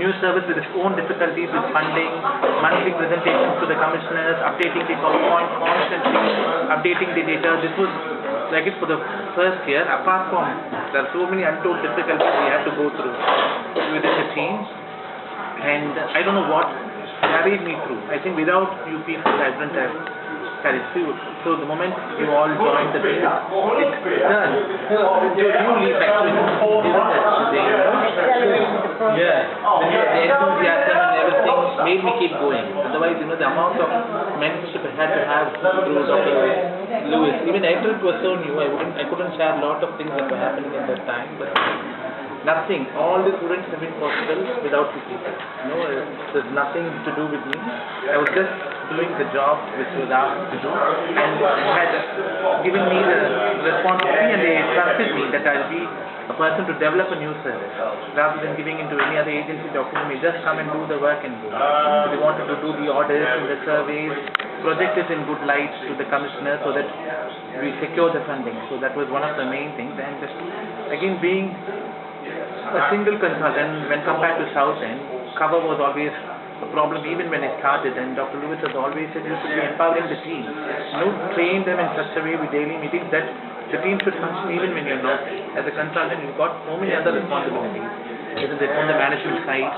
new service with its own difficulties with funding, monthly presentations to the commissioners, updating the PowerPoint constantly, updating the data. This was like it for the first year. Apart from there are so many untold difficulties we had to go through within the team, and I don't know what carried me through. I think without you people, I wouldn't have carried through. So the moment you all joined the team, it turned to a new leaf actually, yeah, the enthusiasm and everything made me keep going. Otherwise, the amount of mentorship I had to have through Dr. Lewis, even after it was so new, I couldn't share a lot of things that were happening at that time, but nothing. All the students have been possible without the people. There's nothing to do with me. I was just doing the job which was asked to do, and had given me the responsibility, and they trusted me that I'll be a person to develop a new service rather than giving into any other agency document. Me just come and do the work and go. So they wanted to do the audits and the surveys, project it in good light to the commissioner so that we secure the funding. So that was one of the main things. And just again, being a single consultant when compared to South End, cover was always a problem even when I started, and Dr. Lewis has always said you should be empowering the team. Train them in such a way with daily meetings that the team should function even when you're not. As a consultant, you've got so many other responsibilities, isn't it, on the management side.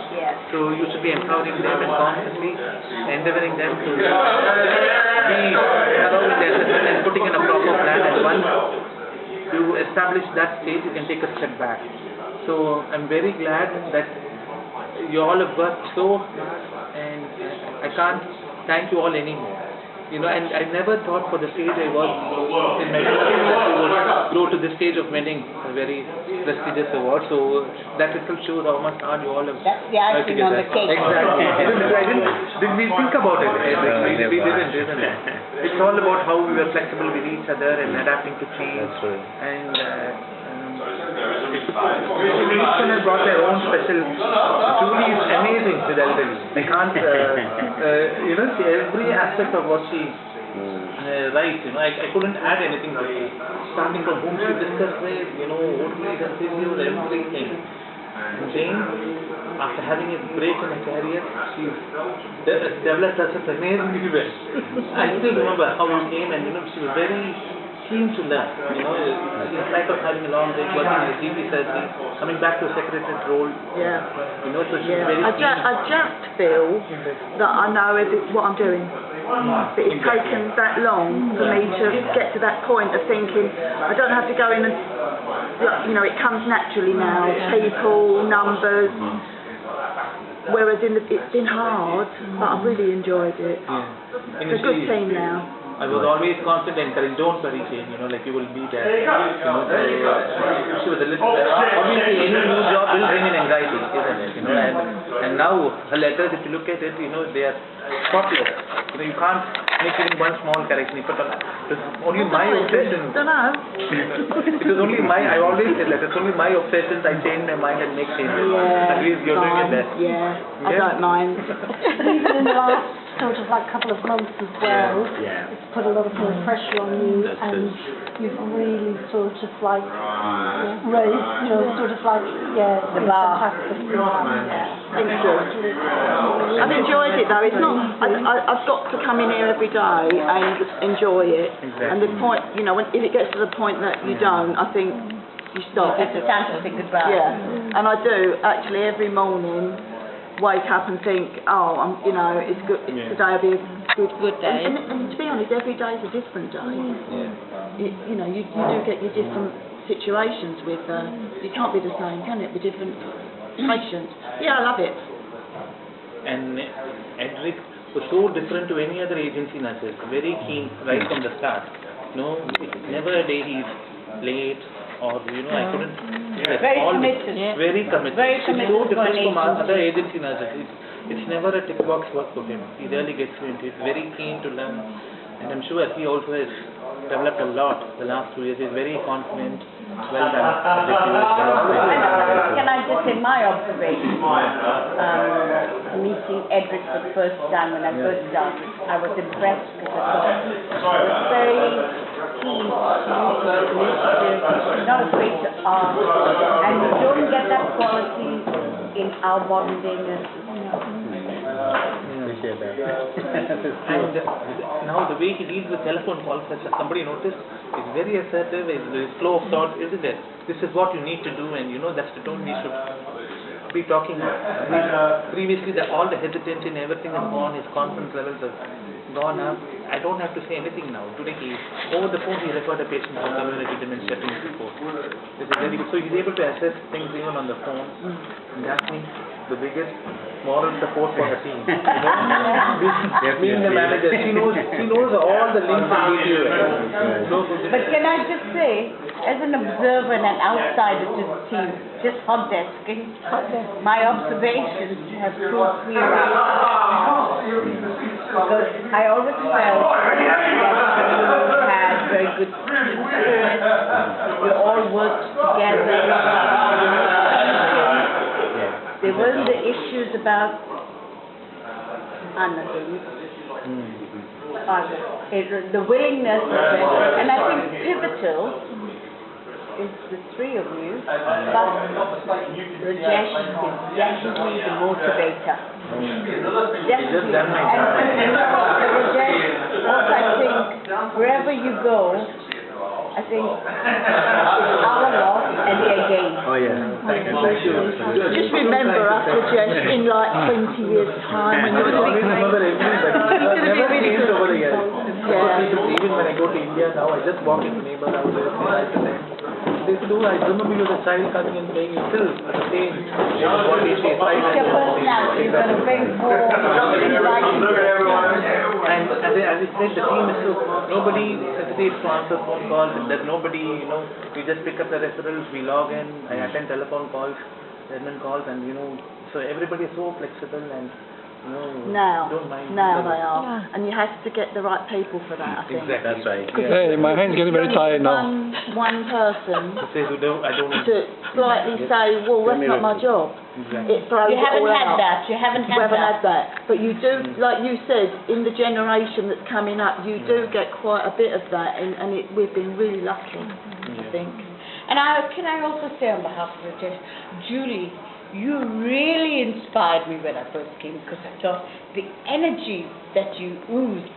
So you should be empowering them and constantly endeavoring them to be thorough in their assessment and putting in a proper plan, and once you establish that stage, you can take a step back. So I'm very glad that you all have worked so, and I can't thank you all anymore. And I never thought for the stage I was in my career that we would grow to this stage of winning a very prestigious award. So that itself shows how much hard you all have worked together. Exactly. Did we think about it? We didn't, isn't it? It's all about how we were flexible with each other and adapting to change. That's right. And each one has brought their own special. Julie is amazing with elderly. I can't, see every aspect of what she writes. I couldn't add anything to it. Starting from whom she discussed with, OTs and physios, everything. And Jane, after having a break in her career, she's developed herself amazingly well. I still remember how you came, and she was very keen to learn. In spite of having a long day working in the GP surgery, coming back to a secretariat role. Yeah. So she's very keen. I just feel that I know what I'm doing. But it's taken that long for me to get to that point of thinking I don't have to go in and, it comes naturally now. People, numbers. Whereas it's been hard, but I've really enjoyed it. It's a good team now. I was always constantly encouraging, don't worry, Jane, like you will be there. She was a little, obviously any new job will bring in anxiety, isn't it? And now her letters, if you look at it, they are spotless. You can't make even one small correction. It was only my obsession. Don't know. It was only I always said that it's only my obsessions. I change my mind and make changes. At least you're doing your best. Yeah, I don't mind. Even in the last sort of couple of months as well, it's put a lot of pressure on you, and you've really sort of raised, the bar. Thank you. I've enjoyed it though. It's not. I've got to come in here every day and enjoy it. Exactly. And the point, if it gets to the point that you don't, I think you stop. It's a fantastic as well. Yeah, and I do actually every morning. Wake up and think, it's good. Today will be a good day. And to be honest, every day is a different day. You do get your different situations with. You can't be the same, can it? With different patients. Yeah, I love it. And Edric was so different to any other agency nurses. Very keen right from the start. Never a day he's late. Or I couldn't. Very committed. Very committed. Very committed. It's so different from other agency nurses. It's never a tick box work for him. He really gets into it. He's very keen to learn, and I'm sure he also has developed a lot the last 2 years. He's very confident. Well done. Can I just say my observation? Meeting Edric for the first time when I first started, I was impressed because I thought he was very keen to use initiative, not afraid to ask, and you don't get that quality in our modern day nurses. Appreciate that. And now the way he deals with telephone calls, as somebody noticed, is very assertive, is flow of thought, isn't it? This is what you need to do, and that's the tone we should be talking about. Previously, all the hesitancy and everything is gone, his confidence levels have gone up. I don't have to say anything now. Today, over the phone, he referred a patient for community dementia to his report. This is very good. So he's able to assess things even on the phone. And that means the biggest moral support for the team. Being the manager, she knows all the links and details. But can I just say, as an observer and an outsider to the team, just hot desking, my observations have proved me right. Because I always felt that you had very good spirit, we all worked together. There weren't the issues about the willingness of it. And I think pivotal is the three of you, but Rajesh is definitely the motivator. Definitely. And Rajesh, also I think, wherever you go, I think it's our loss and their gain. Oh yeah. Thank you. Just remember us, Rajesh, in like 20 years' time when you're doing Never changed over the years. Even when I go to India now, I just walk into neighbor houses, I remember you as a child coming and playing, you still the same. What age is 5 It's your personality, you've got a very warm, inviting. And as I said, the team is so, nobody hesitates to answer phone calls. There's nobody, we just pick up the referrals, we log in, I attend telephone calls, admin calls, and so everybody is so flexible and now don't mind. Now they are. And you have to get the right people for that, I think. Exactly. That's right. Hey, my hand's getting very tired now. One person To say, I don't to slightly say, well, that's not my job. Exactly. It throws You it haven't all had out. that, you haven't You had haven't that. had that. But you do, like you said, in the generation that's coming up, you do get quite a bit of that, and we've been really lucky, I think. And can I also say on behalf of Rajesh, Julie, you really inspired me when I first came, because I thought the energy that you oozed,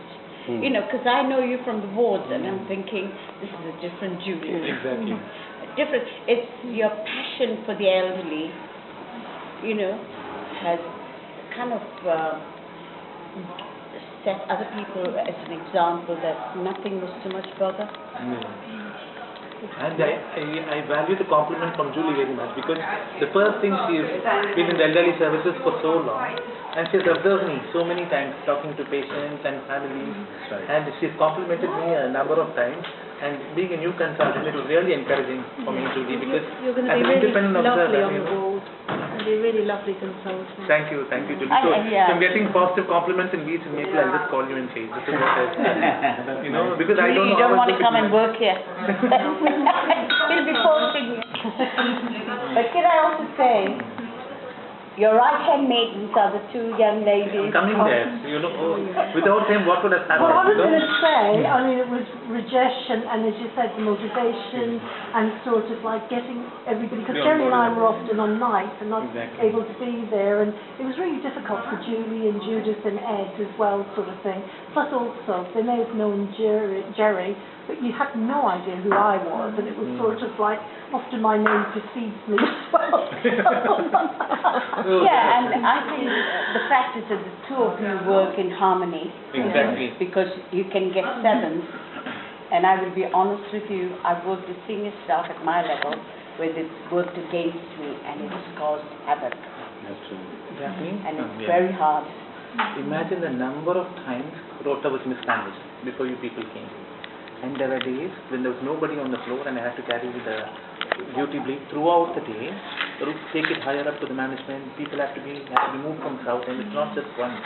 because I know you from the wards, and I'm thinking, this is a different Julie. Exactly. Different. It's your passion for the elderly, has kind of set other people as an example that nothing was too much bother. And I value the compliment from Julie very much, because the first thing, she has been in the elderly services for so long, and she has observed me so many times talking to patients and families, and she has complimented me a number of times. And being a new consultant, it was really encouraging for me, Julie, because You're going to as be an really independent lovely observer, on the ward. You'll be a really lovely consultant. Thank you, Julie. And, So, yeah. I'm getting positive compliments in Leeds and Maple. I'll just call you and say, this is what I because I don't know You don't how want to else come do and work here. He'll be posting you. But can I also say, your right-hand maidens are the two young ladies. I'm coming there. Without him, what would have happened? Well, I was going to say, it was Rajesh and as you said, the motivation and sort of like getting everybody, because Jerry and I were often on night and not able to be there, and it was really difficult for Julie and Judith and Ed as well, sort of thing. Plus also, they may have known Jerry, but you had no idea who I was, and it was sort of like, often my name precedes me as well. Yeah, and I think the fact is that the two of you work in harmony. Exactly. Because you can get sevens, and I will be honest with you, I've worked with senior staff at my level where they've worked against me, and it has caused havoc. And it's very hard. Imagine the number of times rota was mismanaged before you people came. And there were days when there was nobody on the floor and I had to carry the duty bleed throughout the day, take it higher up to the management. People have to be moved from south, and it's not just once.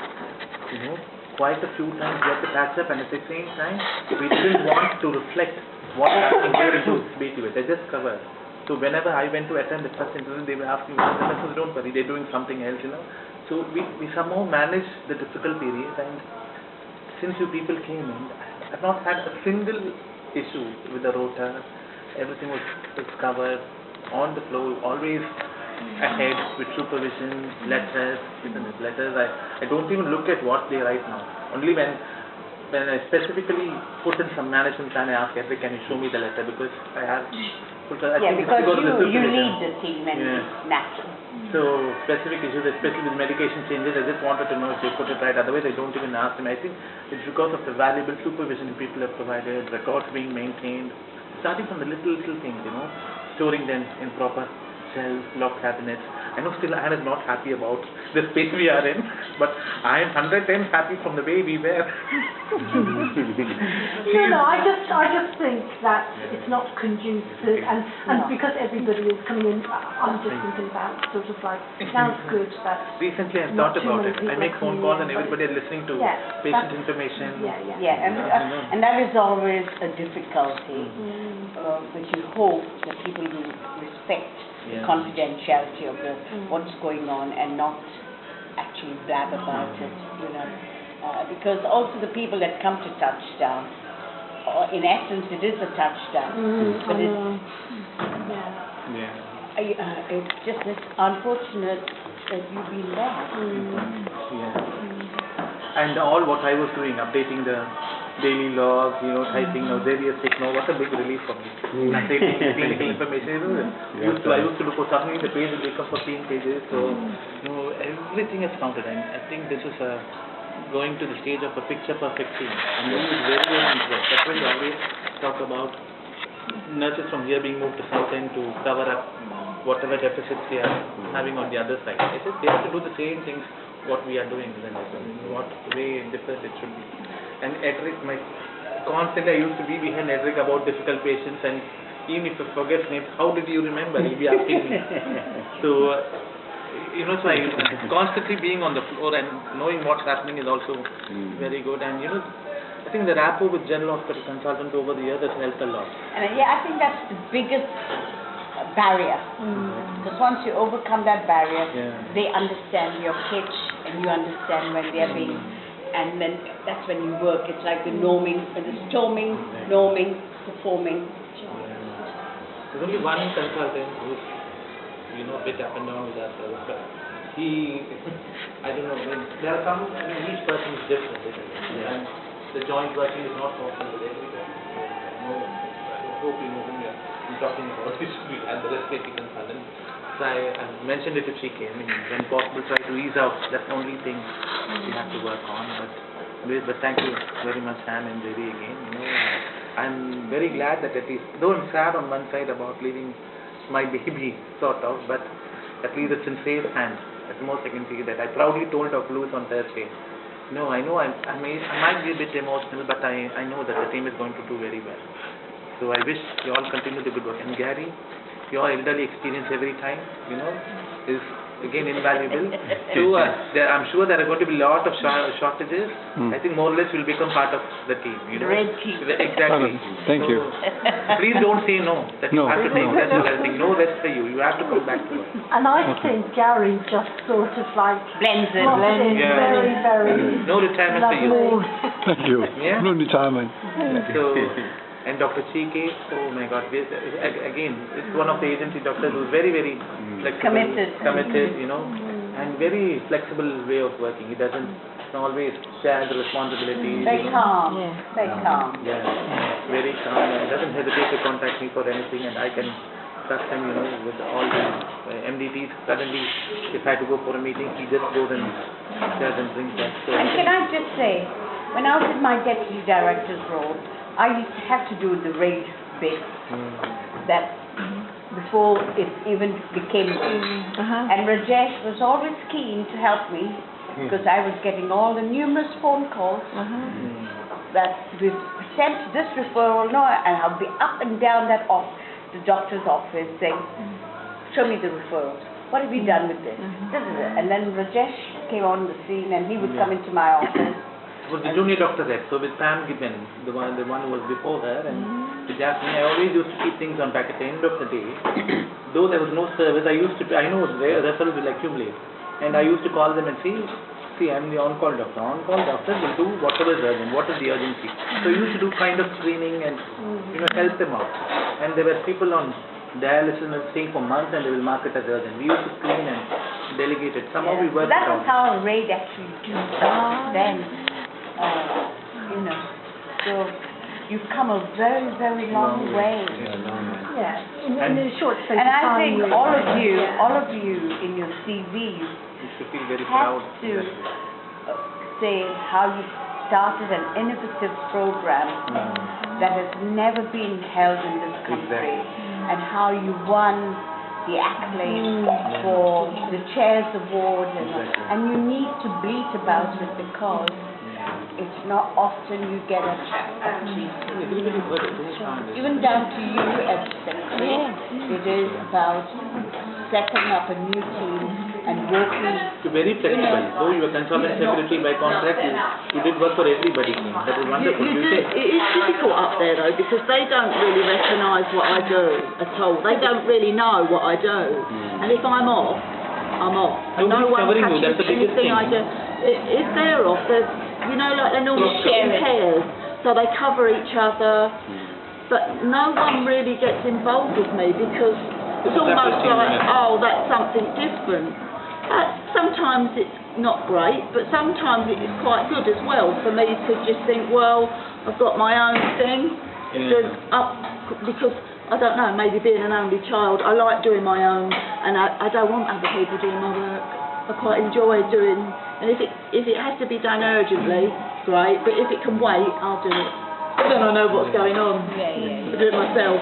Quite a few times we had to patch up, and at the same time we didn't want to reflect what's happening here into BTV. They just covered. So whenever I went to attend the first interview, they were asking me, the nurses, don't worry, they're doing something else, So we somehow managed the difficult period, and since you people came in, I've not had a single issue with the rota. Everything was covered on the floor. Always ahead with supervision, letters, I don't even look at what they write now. Only when I specifically put in some management plan, I ask Edric, can you show me the letter, because I have. I think because it's because of the you supervision. lead the team and it's natural. So specific issues, especially with medication changes, I just wanted to know if they put it right. Otherwise, I don't even ask them. I think it's because of the valuable supervision people have provided, records being maintained, starting from the little things, storing them in proper shelves, locked cabinets. I know still Anne is not happy about the space we are in, but I am 100 times happy from the way we were. No, I just think that it's not conducive, and because everybody is coming in, I'm just thinking about sort of like, it sounds good that... Recently I've thought about it. I make phone calls and everybody is listening to patient information. And that is always a difficulty, but you hope that people will respect the confidentiality of what's going on and not actually blab about it, because also the people that come to touchdown, in essence it is a touchdown, but it's just unfortunate that you've been there. And all what I was doing, updating the daily logs, typing various sick note, what a big relief for me. Updating clinical information, I used to look for something, the page will become 14 pages, so everything is counted, and I think this is going to the stage of a picture perfect team. And this is very, very impressive. That's why we always talk about nurses from here being moved to South End to cover up whatever deficits they are having on the other side. I said they have to do the same things what we are doing, then what way different it should be. And Edric, constantly I used to be behind Edric about difficult patients, and even if I forget names, how did you remember? He'll be asking me. So, so I constantly being on the floor and knowing what's happening is also very good. And I think the rapport with general hospital consultant over the years has helped a lot. And I think that's the biggest barrier. Because once you overcome that barrier, they understand your pitch and you understand when they are being, and then that's when you work. It's like the norming, performing. There's only one consultant who's, a bit up and down with that. He, I don't know, there are some, each person is different, and the joint working is not possible with everyone. I hope you know whom I'm talking about. And the respiratory consultant. So I mentioned it if she came. When possible, try to ease out. That's the only thing we have to work on. But thank you very much, Anne and Devi again. I'm very glad that at least, though I'm sad on one side about leaving my baby, sort of, but at least it's in safe hands. At the most I can see that. I proudly told Dr. Lewis on Thursday, I know I might be a bit emotional, but I know that the team is going to do very well. So I wish you all continue the good work. And Gary, your elderly experience every time, is again invaluable. I'm sure there are going to be a lot of shortages. I think more or less will become part of the team. Red team. Exactly. Thank you. Please don't say no. That you have to take rest of everything. No rest for you. You have to come back to work. And I think Gary just sort of like blends in. Very, very no retirement for you. Thank you. Yeah? No retirement. So, and Dr. Chike, oh my God, again, it's one of the agency doctors who's very, very flexible, committed, and very flexible way of working. He doesn't always share the responsibilities. Very calm. Very calm. Yeah, very calm, and doesn't hesitate to contact me for anything, and I can trust him, with all the MDTs. Suddenly, if I had to go for a meeting, he just goes and shares and brings that. So, and can I just say, when I was in my deputy director's role, I used to have to do the RAID bit that before it even became and Rajesh was always keen to help me because I was getting all the numerous phone calls that we've sent this referral, and I'll be up and down the doctor's office saying, show me the referrals. What have you done with this? And then Rajesh came on the scene and he would come into my office. Was the junior doctor there, so with Pam Gibbon, the one who was before her, and with Jasmine, I always used to keep things on track. At the end of the day, though there was no service, I know the referrals will accumulate, and I used to call them and see, I'm the on-call doctor. On-call doctor will do whatever is urgent, what is the urgency. So I used to do kind of screening and help them out. And there were people on dialysis and staying for months and they will mark it as urgent. We used to screen and delegate it. Somehow we worked That out. was how RAID actually came back then. You know, so you've come a very, very long way. Yeah, in a short space And of I time. think really. all of you in your CVs You should feel very have proud. to say how you started an innovative program that has never been held in this country, and how you won the accolade for the Chairs Award, and you need to bleat about it because it's not often you get a even down to you as secretary. It is about setting up a new team and working. You're very flexible. Though you were consultant secretary by contract, you did work for everybody. That is wonderful. You do. It is difficult up there though, because they don't really recognise what I do at all. They don't really know what I do. And if I'm off, I'm off. And no one Nobody's covering you, that's catches the biggest anything thing. I do. If they're off, they're, you know, like they're normally split in pairs, so they cover each other. But no one really gets involved with me because it's almost like, oh, that's something different. Sometimes it's not great, but sometimes it's quite good as well for me to just think, well, I've got my own thing. Because, I don't know, maybe being an only child, I like doing my own, and I don't want other people doing my work. I quite enjoy doing, and if it has to be done urgently, great, but if it can wait, I'll do it. Then I know what's going on. I do it myself.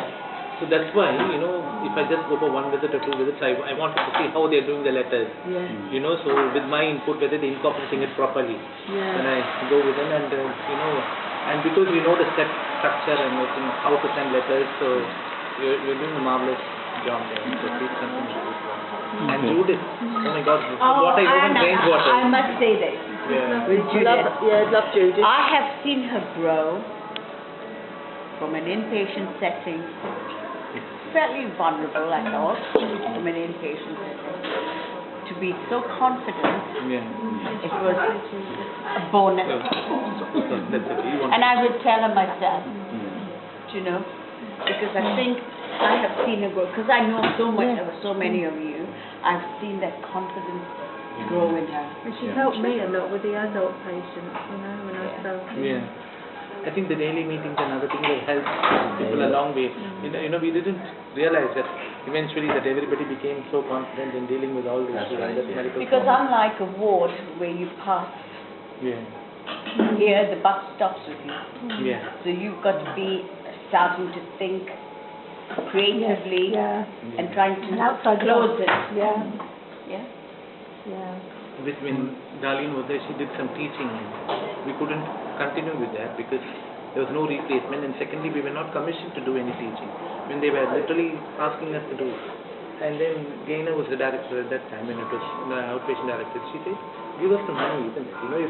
So that's why, you know, if I just go for one visit or two visits, I wanted to see how they're doing the letters. You know, so with my input, whether they're incorporating it properly. Then I go with them and, you know, and because we know the step structure and how to send letters, so you're doing a marvelous job there. So please continue with this one. And Judith, oh my God, what I even drank water. I must say this. With Judith. Love Judith. I have seen her grow from an inpatient setting, fairly vulnerable I thought, from an inpatient setting, to be so confident. It was a bonus. And I would tell her myself, you know, because I think I have seen her grow, because I know so much, there were so many of you, I've seen that confidence grow in her. And she helped me a lot with the adult patients, you know, when I started. I think the daily meetings and other things will help people a long way. You know, we didn't realize that eventually that everybody became so confident in dealing with all these medical Because problems. unlike a ward where you pass, here the buck stops with you. So you've got to be starting to think creatively and trying to close it. When Darlene was there, she did some teaching. We couldn't continue with that because there was no replacement, and secondly, we were not commissioned to do any teaching when they were literally asking us to do. And then Gaina was the director at that time, when it was the outpatient director. She said, "Give us the money, isn't it? You know,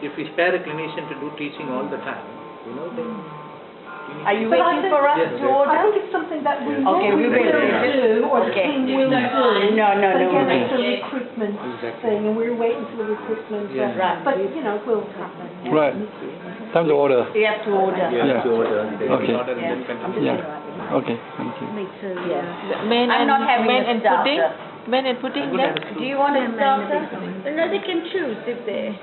if we spare a clinician to do teaching all the time, you know, then." Are you waiting for us to order? I think it's something that we we will do, or the team will do. No. But again, it's a recruitment thing, and we're waiting for the recruitment. But, you know, it will happen. Right. Time to order. You have to order. Okay. Okay, thank you. Me too, I'm not having a starter. Men and pudding left. Do you want a starter? No, they can choose if they...